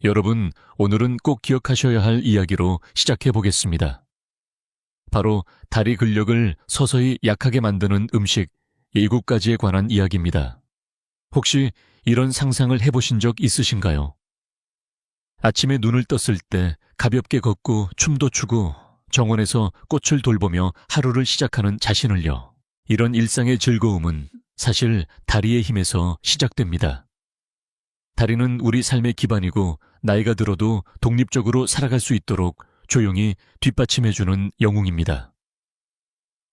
여러분, 오늘은 꼭 기억하셔야 할 이야기로 시작해 보겠습니다. 바로 다리 근력을 서서히 약하게 만드는 음식 7가지에 관한 이야기입니다. 혹시 이런 상상을 해보신 적 있으신가요? 아침에 눈을 떴을 때 가볍게 걷고 춤도 추고 정원에서 꽃을 돌보며 하루를 시작하는 자신을요. 이런 일상의 즐거움은 사실 다리의 힘에서 시작됩니다. 다리는 우리 삶의 기반이고 나이가 들어도 독립적으로 살아갈 수 있도록 조용히 뒷받침해주는 영웅입니다.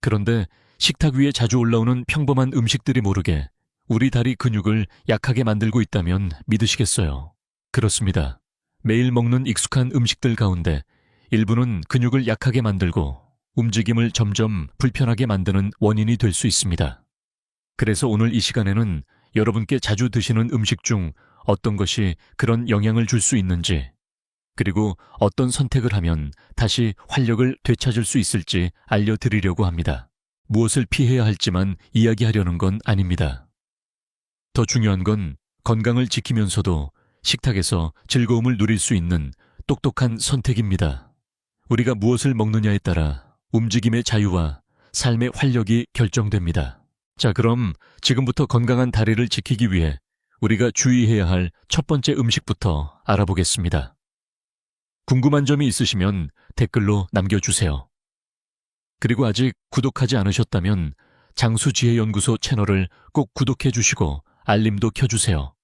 그런데 식탁 위에 자주 올라오는 평범한 음식들이 모르게 우리 다리 근육을 약하게 만들고 있다면 믿으시겠어요? 그렇습니다. 매일 먹는 익숙한 음식들 가운데 일부는 근육을 약하게 만들고 움직임을 점점 불편하게 만드는 원인이 될 수 있습니다. 그래서 오늘 이 시간에는 여러분께 자주 드시는 음식 중 어떤 것이 그런 영향을 줄 수 있는지, 그리고 어떤 선택을 하면 다시 활력을 되찾을 수 있을지 알려드리려고 합니다. 무엇을 피해야 할지만 이야기하려는 건 아닙니다. 더 중요한 건 건강을 지키면서도 식탁에서 즐거움을 누릴 수 있는 똑똑한 선택입니다. 우리가 무엇을 먹느냐에 따라 움직임의 자유와 삶의 활력이 결정됩니다. 자, 그럼 지금부터 건강한 다리를 지키기 위해 우리가 주의해야 할 첫 번째 음식부터 알아보겠습니다. 궁금한 점이 있으시면 댓글로 남겨주세요. 그리고 아직 구독하지 않으셨다면 장수지혜연구소 채널을 꼭 구독해 주시고 알림도 켜주세요.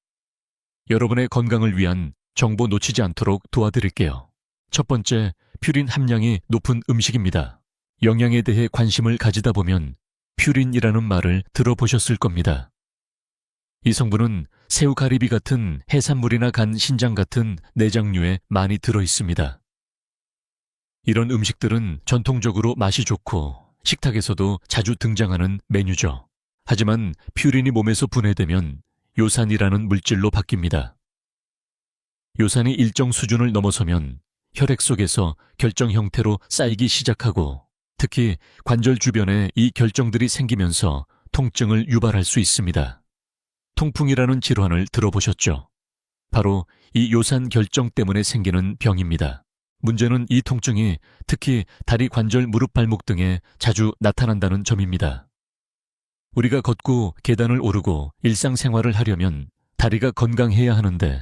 여러분의 건강을 위한 정보 놓치지 않도록 도와드릴게요. 첫 번째, 퓨린 함량이 높은 음식입니다. 영양에 대해 관심을 가지다 보면 퓨린이라는 말을 들어보셨을 겁니다. 이 성분은 새우 가리비 같은 해산물이나 간 신장 같은 내장류에 많이 들어있습니다. 이런 음식들은 전통적으로 맛이 좋고 식탁에서도 자주 등장하는 메뉴죠. 하지만 퓨린이 몸에서 분해되면 요산이라는 물질로 바뀝니다. 요산이 일정 수준을 넘어서면 혈액 속에서 결정 형태로 쌓이기 시작하고 특히 관절 주변에 이 결정들이 생기면서 통증을 유발할 수 있습니다. 통풍이라는 질환을 들어보셨죠? 바로 이 요산 결정 때문에 생기는 병입니다. 문제는 이 통증이 특히 다리 관절, 무릎, 발목 등에 자주 나타난다는 점입니다. 우리가 걷고 계단을 오르고 일상생활을 하려면 다리가 건강해야 하는데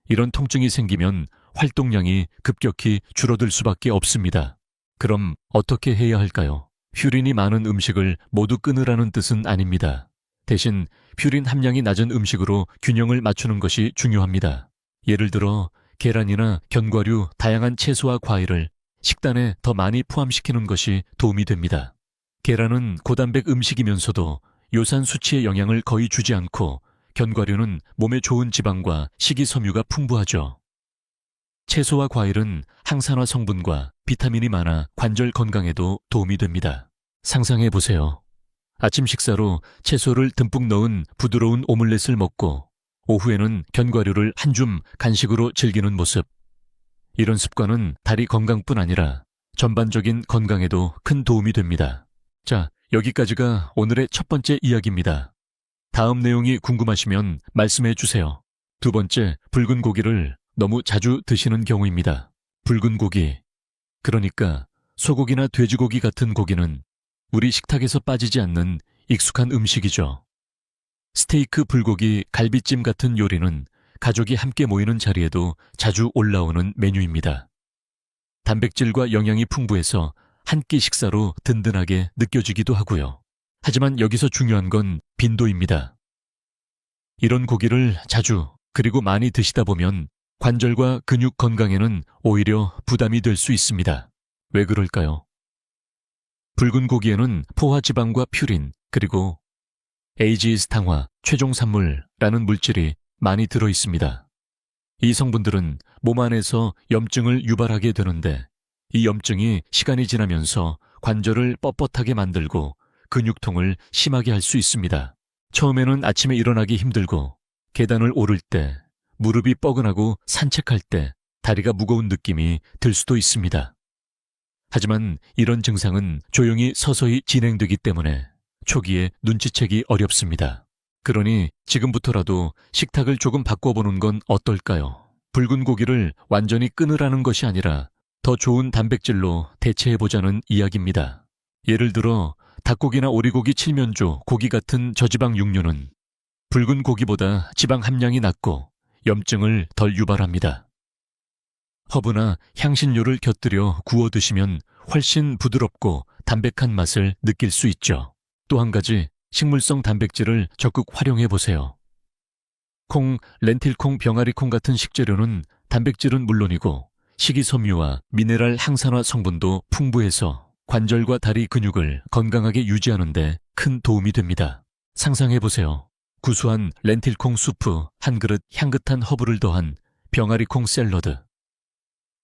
이런 통증이 생기면 활동량이 급격히 줄어들 수밖에 없습니다. 그럼 어떻게 해야 할까요? 퓨린이 많은 음식을 모두 끊으라는 뜻은 아닙니다. 대신 퓨린 함량이 낮은 음식으로 균형을 맞추는 것이 중요합니다. 예를 들어 계란이나 견과류, 다양한 채소와 과일을 식단에 더 많이 포함시키는 것이 도움이 됩니다. 계란은 고단백 음식이면서도 요산 수치의 영향을 거의 주지 않고 견과류는 몸에 좋은 지방과 식이섬유가 풍부하죠. 채소와 과일은 항산화 성분과 비타민이 많아 관절 건강에도 도움이 됩니다. 상상해 보세요. 아침 식사로 채소를 듬뿍 넣은 부드러운 오믈렛을 먹고 오후에는 견과류를 한 줌 간식으로 즐기는 모습. 이런 습관은 다리 건강뿐 아니라 전반적인 건강에도 큰 도움이 됩니다. 자, 여기까지가 오늘의 첫 번째 이야기입니다. 다음 내용이 궁금하시면 말씀해 주세요. 두 번째, 붉은 고기를 너무 자주 드시는 경우입니다. 붉은 고기, 그러니까 소고기나 돼지고기 같은 고기는 우리 식탁에서 빠지지 않는 익숙한 음식이죠. 스테이크, 불고기, 갈비찜 같은 요리는 가족이 함께 모이는 자리에도 자주 올라오는 메뉴입니다. 단백질과 영양이 풍부해서 한 끼 식사로 든든하게 느껴지기도 하고요. 하지만 여기서 중요한 건 빈도입니다. 이런 고기를 자주 그리고 많이 드시다 보면 관절과 근육 건강에는 오히려 부담이 될 수 있습니다. 왜 그럴까요? 붉은 고기에는 포화지방과 퓨린, 그리고 에이지스탕화, 최종산물라는 물질이 많이 들어 있습니다. 이 성분들은 몸 안에서 염증을 유발하게 되는데 이 염증이 시간이 지나면서 관절을 뻣뻣하게 만들고 근육통을 심하게 할 수 있습니다. 처음에는 아침에 일어나기 힘들고 계단을 오를 때, 무릎이 뻐근하고 산책할 때 다리가 무거운 느낌이 들 수도 있습니다. 하지만 이런 증상은 조용히 서서히 진행되기 때문에 초기에 눈치채기 어렵습니다. 그러니 지금부터라도 식탁을 조금 바꿔보는 건 어떨까요? 붉은 고기를 완전히 끊으라는 것이 아니라 더 좋은 단백질로 대체해보자는 이야기입니다. 예를 들어 닭고기나 오리고기, 칠면조, 고기 같은 저지방 육류는 붉은 고기보다 지방 함량이 낮고 염증을 덜 유발합니다. 허브나 향신료를 곁들여 구워 드시면 훨씬 부드럽고 담백한 맛을 느낄 수 있죠. 또 한 가지 식물성 단백질을 적극 활용해 보세요. 콩, 렌틸콩, 병아리콩 같은 식재료는 단백질은 물론이고 식이섬유와 미네랄 항산화 성분도 풍부해서 관절과 다리 근육을 건강하게 유지하는 데 큰 도움이 됩니다. 상상해 보세요. 구수한 렌틸콩 수프 한 그릇, 향긋한 허브를 더한 병아리콩 샐러드.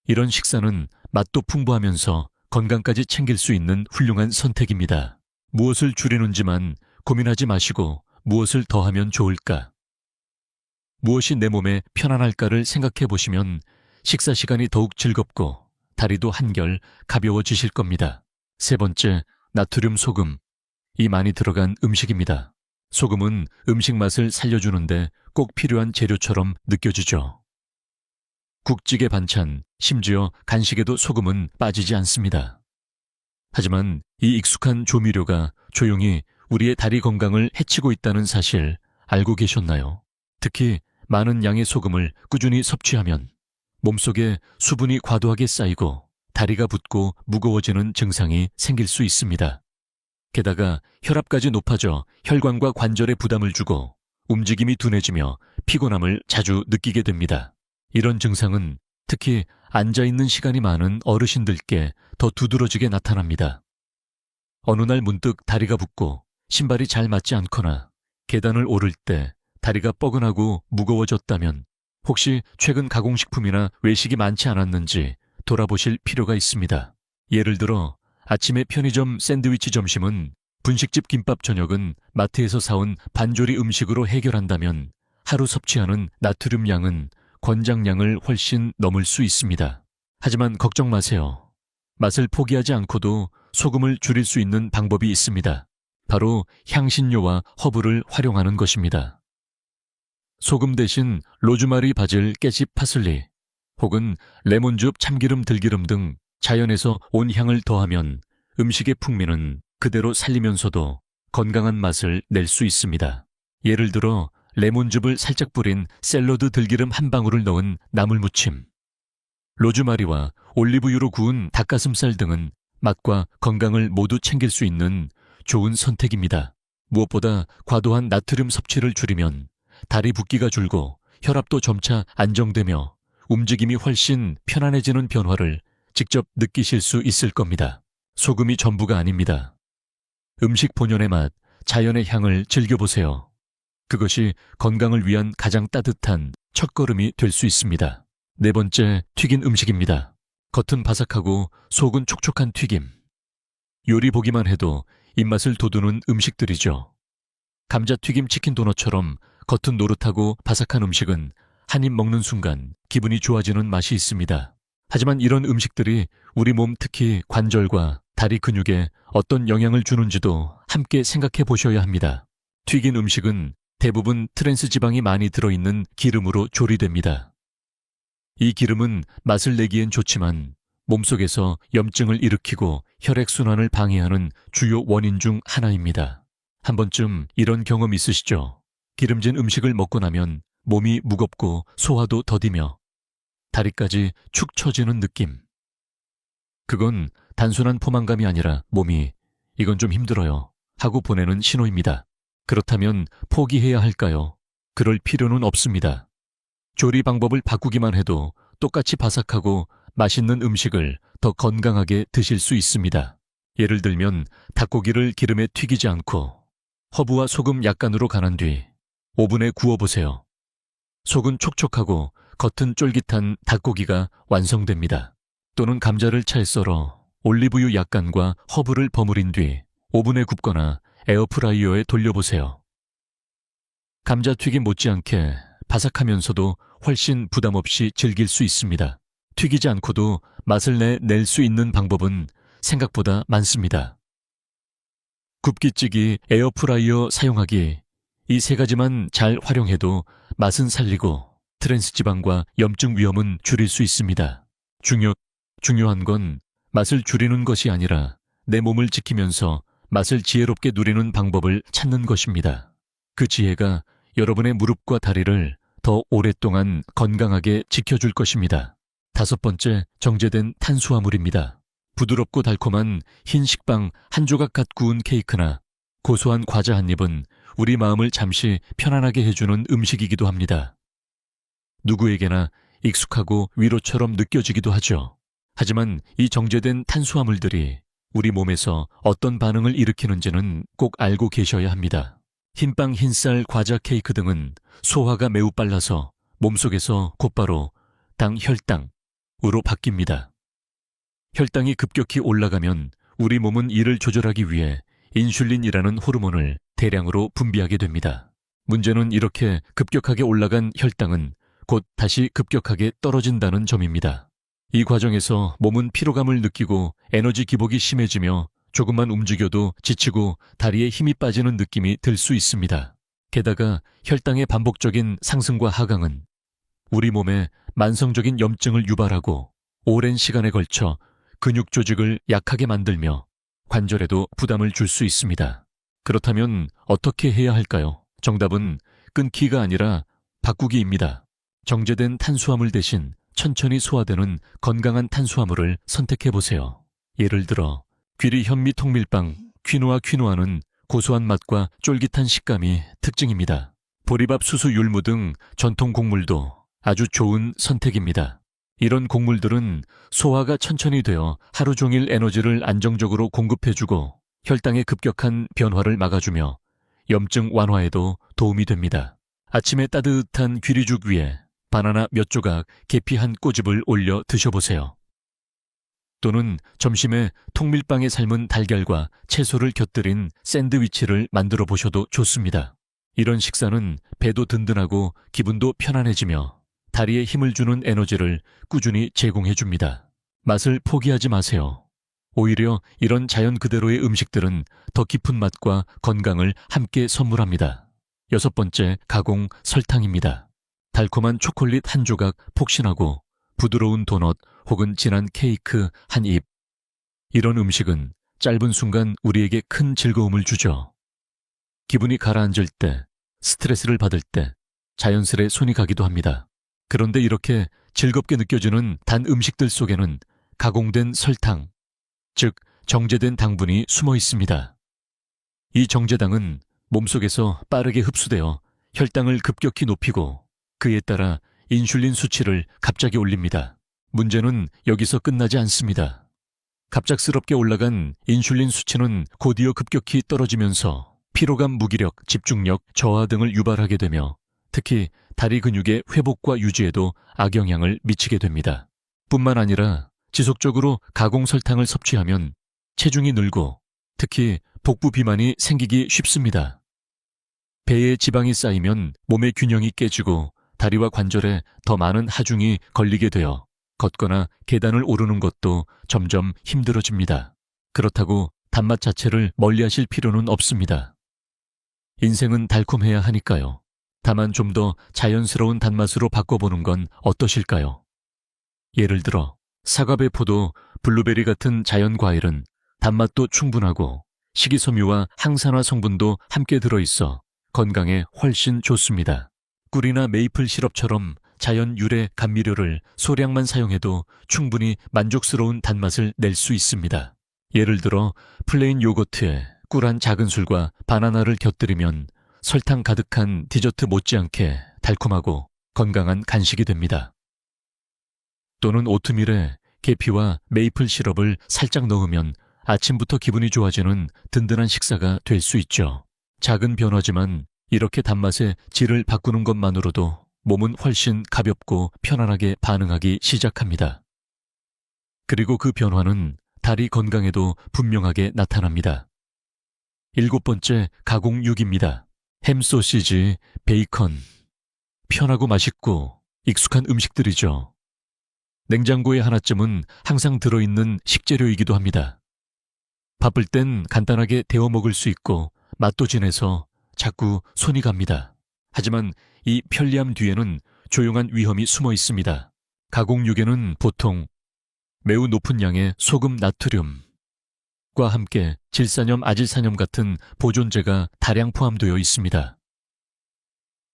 이런 식사는 맛도 풍부하면서 건강까지 챙길 수 있는 훌륭한 선택입니다. 무엇을 줄이는지만 고민하지 마시고 무엇을 더하면 좋을까? 무엇이 내 몸에 편안할까를 생각해 보시면 식사 시간이 더욱 즐겁고 다리도 한결 가벼워지실 겁니다. 세 번째, 나트륨 소금. 이 많이 들어간 음식입니다. 소금은 음식 맛을 살려주는데 꼭 필요한 재료처럼 느껴지죠. 국찌개 반찬, 심지어 간식에도 소금은 빠지지 않습니다. 하지만 이 익숙한 조미료가 조용히 우리의 다리 건강을 해치고 있다는 사실 알고 계셨나요? 특히 많은 양의 소금을 꾸준히 섭취하면 몸속에 수분이 과도하게 쌓이고 다리가 붓고 무거워지는 증상이 생길 수 있습니다. 게다가 혈압까지 높아져 혈관과 관절에 부담을 주고 움직임이 둔해지며 피곤함을 자주 느끼게 됩니다. 이런 증상은 특히 앉아있는 시간이 많은 어르신들께 더 두드러지게 나타납니다. 어느 날 문득 다리가 붓고 신발이 잘 맞지 않거나 계단을 오를 때 다리가 뻐근하고 무거워졌다면 혹시 최근 가공식품이나 외식이 많지 않았는지 돌아보실 필요가 있습니다. 예를 들어 아침에 편의점 샌드위치, 점심은 분식집 김밥, 저녁은 마트에서 사온 반조리 음식으로 해결한다면 하루 섭취하는 나트륨 양은 권장량을 훨씬 넘을 수 있습니다. 하지만 걱정 마세요. 맛을 포기하지 않고도 소금을 줄일 수 있는 방법이 있습니다. 바로 향신료와 허브를 활용하는 것입니다. 소금 대신 로즈마리, 바질, 깨집, 파슬리 혹은 레몬즙, 참기름, 들기름 등 자연에서 온 향을 더하면 음식의 풍미는 그대로 살리면서도 건강한 맛을 낼 수 있습니다. 예를 들어 레몬즙을 살짝 뿌린 샐러드, 들기름 한 방울을 넣은 나물무침, 로즈마리와 올리브유로 구운 닭가슴살 등은 맛과 건강을 모두 챙길 수 있는 좋은 선택입니다. 무엇보다 과도한 나트륨 섭취를 줄이면 다리 붓기가 줄고 혈압도 점차 안정되며 움직임이 훨씬 편안해지는 변화를 직접 느끼실 수 있을 겁니다. 소금이 전부가 아닙니다. 음식 본연의 맛, 자연의 향을 즐겨보세요. 그것이 건강을 위한 가장 따뜻한 첫걸음이 될 수 있습니다. 네 번째, 튀긴 음식입니다. 겉은 바삭하고 속은 촉촉한 튀김. 요리 보기만 해도 입맛을 돋우는 음식들이죠. 감자튀김, 치킨 도넛처럼 겉은 노릇하고 바삭한 음식은 한 입 먹는 순간 기분이 좋아지는 맛이 있습니다. 하지만 이런 음식들이 우리 몸, 특히 관절과 다리 근육에 어떤 영향을 주는지도 함께 생각해 보셔야 합니다. 튀긴 음식은 대부분 트랜스 지방이 많이 들어있는 기름으로 조리됩니다. 이 기름은 맛을 내기엔 좋지만 몸속에서 염증을 일으키고 혈액순환을 방해하는 주요 원인 중 하나입니다. 한 번쯤 이런 경험 있으시죠? 기름진 음식을 먹고 나면 몸이 무겁고 소화도 더디며 다리까지 축 처지는 느낌. 그건 단순한 포만감이 아니라 몸이 이건 좀 힘들어요 하고 보내는 신호입니다. 그렇다면 포기해야 할까요? 그럴 필요는 없습니다. 조리 방법을 바꾸기만 해도 똑같이 바삭하고 맛있는 음식을 더 건강하게 드실 수 있습니다. 예를 들면 닭고기를 기름에 튀기지 않고 허브와 소금 약간으로 간한 뒤 오븐에 구워보세요. 속은 촉촉하고 겉은 쫄깃한 닭고기가 완성됩니다. 또는 감자를 차에 썰어 올리브유 약간과 허브를 버무린 뒤 오븐에 굽거나 에어프라이어에 돌려보세요. 감자튀김 못지않게 바삭하면서도 훨씬 부담 없이 즐길 수 있습니다. 튀기지 않고도 맛을 낼 수 있는 방법은 생각보다 많습니다. 굽기찌기, 에어프라이어 사용하기, 이 세 가지만 잘 활용해도 맛은 살리고 트랜스지방과 염증 위험은 줄일 수 있습니다. 중요한 건 맛을 줄이는 것이 아니라 내 몸을 지키면서 맛을 지혜롭게 누리는 방법을 찾는 것입니다. 그 지혜가 여러분의 무릎과 다리를 더 오랫동안 건강하게 지켜줄 것입니다. 5번째, 정제된 탄수화물입니다. 부드럽고 달콤한 흰 식빵 한 조각 갓 구운 케이크나 고소한 과자 한 입은 우리 마음을 잠시 편안하게 해주는 음식이기도 합니다. 누구에게나 익숙하고 위로처럼 느껴지기도 하죠. 하지만 이 정제된 탄수화물들이 우리 몸에서 어떤 반응을 일으키는지는 꼭 알고 계셔야 합니다. 흰빵, 흰쌀, 과자, 케이크 등은 소화가 매우 빨라서 몸속에서 곧바로 혈당으로 바뀝니다. 혈당이 급격히 올라가면 우리 몸은 이를 조절하기 위해 인슐린이라는 호르몬을 대량으로 분비하게 됩니다. 문제는 이렇게 급격하게 올라간 혈당은 곧 다시 급격하게 떨어진다는 점입니다. 이 과정에서 몸은 피로감을 느끼고 에너지 기복이 심해지며 조금만 움직여도 지치고 다리에 힘이 빠지는 느낌이 들 수 있습니다. 게다가 혈당의 반복적인 상승과 하강은 우리 몸에 만성적인 염증을 유발하고 오랜 시간에 걸쳐 근육 조직을 약하게 만들며 관절에도 부담을 줄 수 있습니다. 그렇다면 어떻게 해야 할까요? 정답은 끊기가 아니라 바꾸기입니다. 정제된 탄수화물 대신 천천히 소화되는 건강한 탄수화물을 선택해보세요. 예를 들어 귀리 현미 통밀빵, 퀴노아는 고소한 맛과 쫄깃한 식감이 특징입니다. 보리밥, 수수, 율무 등 전통 곡물도 아주 좋은 선택입니다. 이런 곡물들은 소화가 천천히 되어 하루 종일 에너지를 안정적으로 공급해주고 혈당의 급격한 변화를 막아주며 염증 완화에도 도움이 됩니다. 아침에 따뜻한 귀리죽 위에 바나나 몇 조각, 계피 한 꼬집을 올려 드셔보세요. 또는 점심에 통밀빵에 삶은 달걀과 채소를 곁들인 샌드위치를 만들어 보셔도 좋습니다. 이런 식사는 배도 든든하고 기분도 편안해지며 다리에 힘을 주는 에너지를 꾸준히 제공해 줍니다. 맛을 포기하지 마세요. 오히려 이런 자연 그대로의 음식들은 더 깊은 맛과 건강을 함께 선물합니다. 6번째, 가공 설탕입니다. 달콤한 초콜릿 한 조각, 폭신하고 부드러운 도넛 혹은 진한 케이크 한 입. 이런 음식은 짧은 순간 우리에게 큰 즐거움을 주죠. 기분이 가라앉을 때, 스트레스를 받을 때 자연스레 손이 가기도 합니다. 그런데 이렇게 즐겁게 느껴지는 단 음식들 속에는 가공된 설탕, 즉 정제된 당분이 숨어 있습니다. 이 정제당은 몸속에서 빠르게 흡수되어 혈당을 급격히 높이고 그에 따라 인슐린 수치를 갑자기 올립니다. 문제는 여기서 끝나지 않습니다. 갑작스럽게 올라간 인슐린 수치는 곧이어 급격히 떨어지면서 피로감, 무기력, 집중력, 저하 등을 유발하게 되며 특히 다리 근육의 회복과 유지에도 악영향을 미치게 됩니다. 뿐만 아니라 지속적으로 가공 설탕을 섭취하면 체중이 늘고 특히 복부 비만이 생기기 쉽습니다. 배에 지방이 쌓이면 몸의 균형이 깨지고 다리와 관절에 더 많은 하중이 걸리게 되어 걷거나 계단을 오르는 것도 점점 힘들어집니다. 그렇다고 단맛 자체를 멀리하실 필요는 없습니다. 인생은 달콤해야 하니까요. 다만 좀 더 자연스러운 단맛으로 바꿔보는 건 어떠실까요? 예를 들어 사과배, 포도, 블루베리 같은 자연 과일은 단맛도 충분하고 식이섬유와 항산화 성분도 함께 들어있어 건강에 훨씬 좋습니다. 꿀이나 메이플 시럽처럼 자연 유래 감미료를 소량만 사용해도 충분히 만족스러운 단맛을 낼 수 있습니다. 예를 들어 플레인 요거트에 꿀 한 작은 술과 바나나를 곁들이면 설탕 가득한 디저트 못지않게 달콤하고 건강한 간식이 됩니다. 또는 오트밀에 계피와 메이플 시럽을 살짝 넣으면 아침부터 기분이 좋아지는 든든한 식사가 될 수 있죠. 작은 변화지만 이렇게 단맛의 질을 바꾸는 것만으로도 몸은 훨씬 가볍고 편안하게 반응하기 시작합니다. 그리고 그 변화는 다리 건강에도 분명하게 나타납니다. 7번째, 가공육입니다. 햄, 소시지, 베이컨. 편하고 맛있고 익숙한 음식들이죠. 냉장고에 하나쯤은 항상 들어있는 식재료이기도 합니다. 바쁠 땐 간단하게 데워 먹을 수 있고 맛도 진해서 자꾸 손이 갑니다. 하지만 이 편리함 뒤에는 조용한 위험이 숨어 있습니다. 가공육에는 보통 매우 높은 양의 소금 나트륨과 함께 질산염, 아질산염 같은 보존제가 다량 포함되어 있습니다.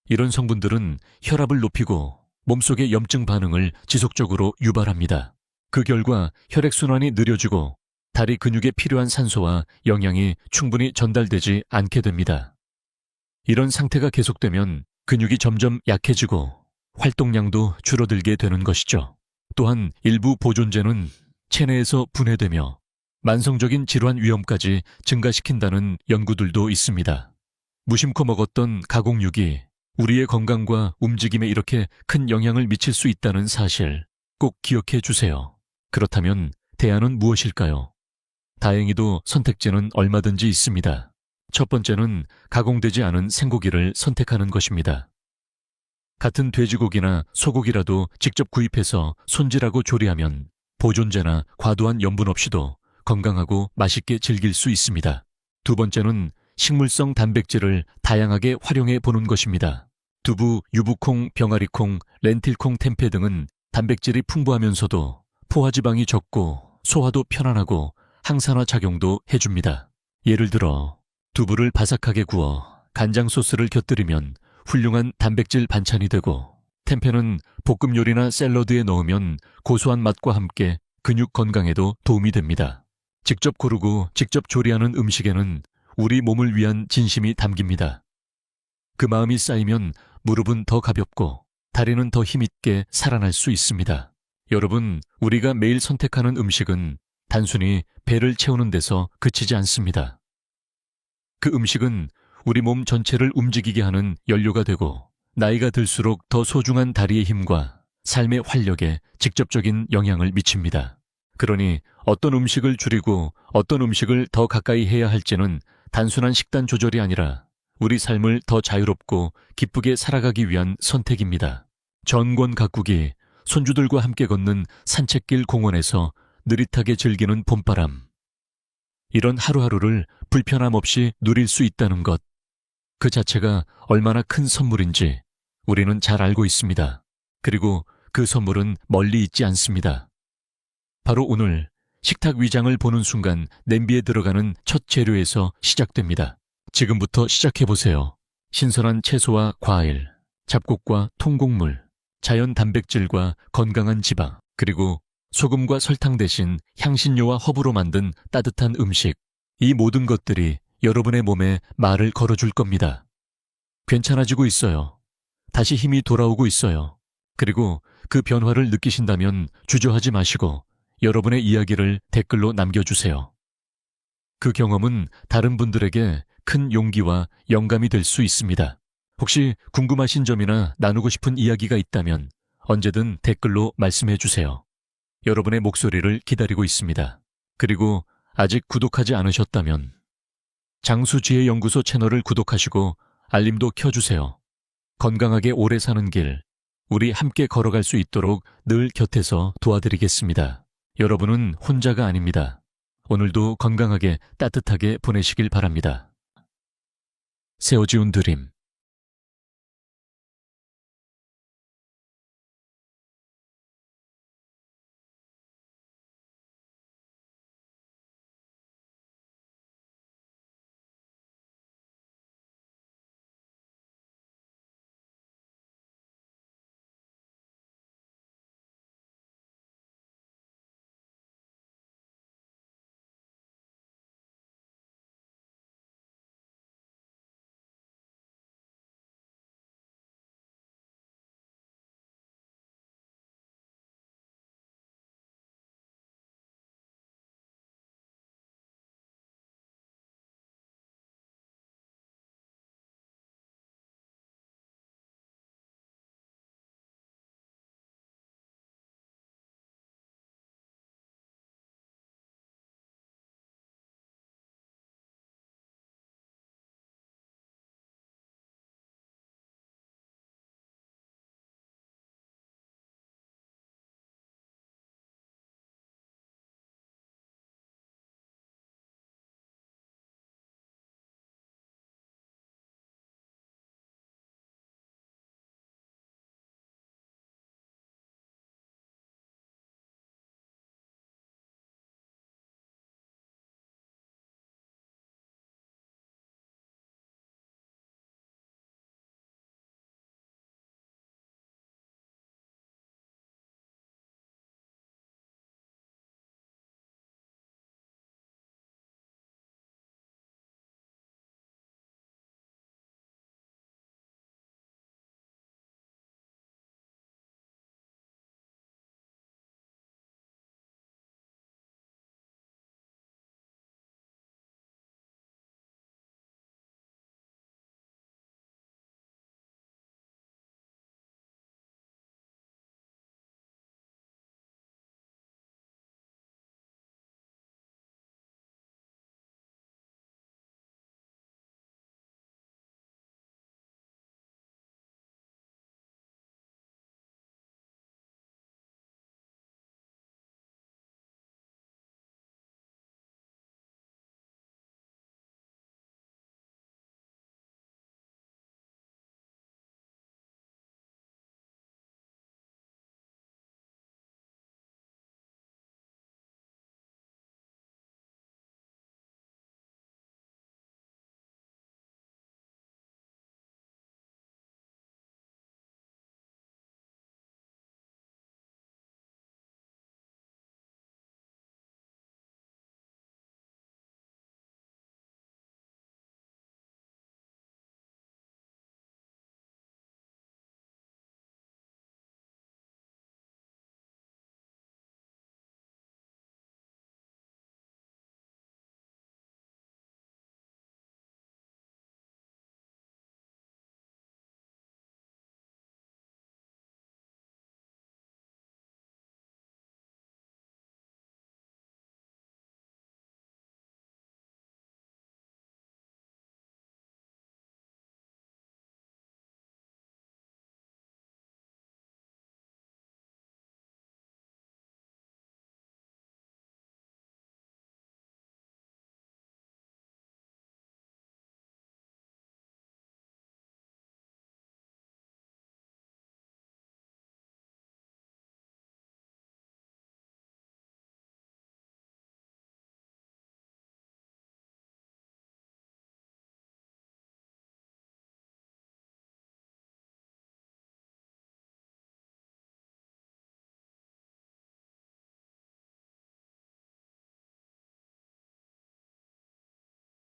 이런 성분들은 혈압을 높이고 몸속의 염증 반응을 지속적으로 유발합니다. 그 결과 혈액순환이 느려지고 다리 근육에 필요한 산소와 영양이 충분히 전달되지 않게 됩니다. 이런 상태가 계속되면 근육이 점점 약해지고 활동량도 줄어들게 되는 것이죠. 또한 일부 보존제는 체내에서 분해되며 만성적인 질환 위험까지 증가시킨다는 연구들도 있습니다. 무심코 먹었던 가공육이 우리의 건강과 움직임에 이렇게 큰 영향을 미칠 수 있다는 사실 꼭 기억해 주세요. 그렇다면 대안은 무엇일까요? 다행히도 선택지는 얼마든지 있습니다. 첫 번째는 가공되지 않은 생고기를 선택하는 것입니다. 같은 돼지고기나 소고기라도 직접 구입해서 손질하고 조리하면 보존제나 과도한 염분 없이도 건강하고 맛있게 즐길 수 있습니다. 두 번째는 식물성 단백질을 다양하게 활용해 보는 것입니다. 두부, 유부콩, 병아리콩, 렌틸콩, 템페 등은 단백질이 풍부하면서도 포화지방이 적고 소화도 편안하고 항산화 작용도 해줍니다. 예를 들어 두부를 바삭하게 구워 간장 소스를 곁들이면 훌륭한 단백질 반찬이 되고, 템페는 볶음 요리나 샐러드에 넣으면 고소한 맛과 함께 근육 건강에도 도움이 됩니다. 직접 고르고 직접 조리하는 음식에는 우리 몸을 위한 진심이 담깁니다. 그 마음이 쌓이면 무릎은 더 가볍고 다리는 더 힘있게 살아날 수 있습니다. 여러분, 우리가 매일 선택하는 음식은 단순히 배를 채우는 데서 그치지 않습니다. 그 음식은 우리 몸 전체를 움직이게 하는 연료가 되고, 나이가 들수록 더 소중한 다리의 힘과 삶의 활력에 직접적인 영향을 미칩니다. 그러니 어떤 음식을 줄이고 어떤 음식을 더 가까이 해야 할지는 단순한 식단 조절이 아니라 우리 삶을 더 자유롭고 기쁘게 살아가기 위한 선택입니다. 전권 가꾸기, 손주들과 함께 걷는 산책길, 공원에서 느릿하게 즐기는 봄바람. 이런 하루하루를 불편함 없이 누릴 수 있다는 것, 그 자체가 얼마나 큰 선물인지 우리는 잘 알고 있습니다. 그리고 그 선물은 멀리 있지 않습니다. 바로 오늘 식탁 위장을 보는 순간 냄비에 들어가는 첫 재료에서 시작됩니다. 지금부터 시작해보세요. 신선한 채소와 과일, 잡곡과 통곡물, 자연 단백질과 건강한 지방, 그리고 소금과 설탕 대신 향신료와 허브로 만든 따뜻한 음식. 이 모든 것들이 여러분의 몸에 말을 걸어줄 겁니다. 괜찮아지고 있어요. 다시 힘이 돌아오고 있어요. 그리고 그 변화를 느끼신다면 주저하지 마시고 여러분의 이야기를 댓글로 남겨주세요. 그 경험은 다른 분들에게 큰 용기와 영감이 될 수 있습니다. 혹시 궁금하신 점이나 나누고 싶은 이야기가 있다면 언제든 댓글로 말씀해 주세요. 여러분의 목소리를 기다리고 있습니다. 그리고 아직 구독하지 않으셨다면 장수지혜연구소 채널을 구독하시고 알림도 켜주세요. 건강하게 오래 사는 길, 우리 함께 걸어갈 수 있도록 늘 곁에서 도와드리겠습니다. 여러분은 혼자가 아닙니다. 오늘도 건강하게 따뜻하게 보내시길 바랍니다. 세워지운 드림.